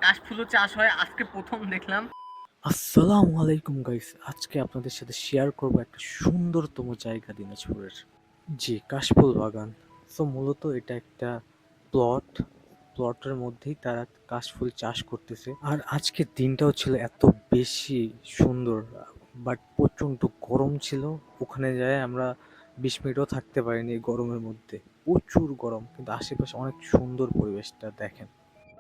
কাশফুলও চাষ হয় আজকে প্রথম দেখলাম। আসসালামু আলাইকুম গাইস, আজকে আপনাদের সাথে শেয়ার করব একটা সুন্দরতম জায়গা দিনাজপুরের। জি, কাশফুল বাগান। তো মূলত এটা একটা প্লট। প্লটের মধ্যেই তারা কাশফুল চাষ করতেছে। আর আজকের দিনটাও ছিল এত বেশি সুন্দর, বাট প্রচণ্ড গরম ছিল। ওখানে যায় আমরা 20 মিনিটও থাকতে পারিনি এই গরমের মধ্যে। প্রচুর গরম, কিন্তু আশেপাশে অনেক সুন্দর পরিবেশটা দেখেন।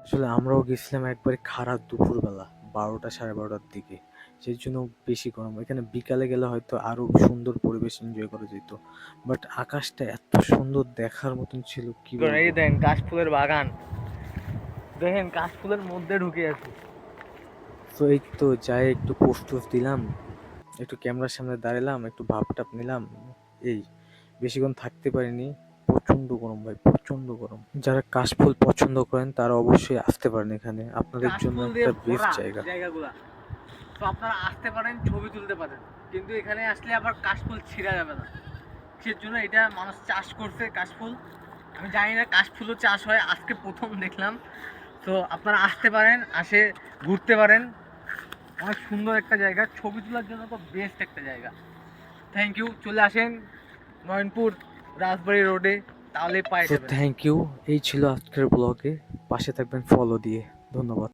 আসলে আমরাও গেছিলাম একবারে খারাপ দুপুরবেলা, 12টা 12:30টার দিকে। সেই জন্য বেশি গরম। এখানে বিকালে গেলে হয়তো আরো সুন্দর পরিবেশ এনজয় করা যেত, বাট আকাশটা এত সুন্দর দেখার মতন ছিল, কি এই বলবো। দেখেন কাশফুলের বাগান, দেখেন কাশফুলের মধ্যে ঢুকে আছি। তো এই তো যাই একটু পোস্ট টোস্ট দিলাম, একটু ক্যামেরার সামনে দাঁড়ালাম, একটু ভাব টাপ নিলাম। এই বেশিক্ষণ থাকতে পারিনি। প্রচন্ড গরম ভাই, প্রচন্ড গরম। যারা কাশফুল পছন্দ করেন তারা অবশ্যই আসতে পারেন এখানে, আপনাদের জন্য কাশফুল দিয়ে একটা বেস্ট ভরা জায়গা। জায়গাগুলা, তো আপনারা আসতে পারেন, ছবি তুলতে পারেন, কিন্তু এখানে আসলে আবার কাশফুল ছিঁড়া যাবে না। সেজন্য এটা মানুষ চাষ করছে কাশফুল। আমি জানি না কাশফুলও চাষ হয় আজকে প্রথম দেখলাম। তো আপনারা আসতে পারেন, আসে ঘুরতে পারেন। অনেক সুন্দর একটা জায়গা, ছবি তোলার জন্য তো বেস্ট একটা জায়গা। থ্যাংক ইউ, চলে আসেন নয়নপুর রাজবাড়ি রোডে, তাহলে পাই তো যাবেন। থ্যাংক ইউ, এই ছিল আজকের ব্লগে। পাশে থাকবেন ফলো দিয়ে। ধন্যবাদ।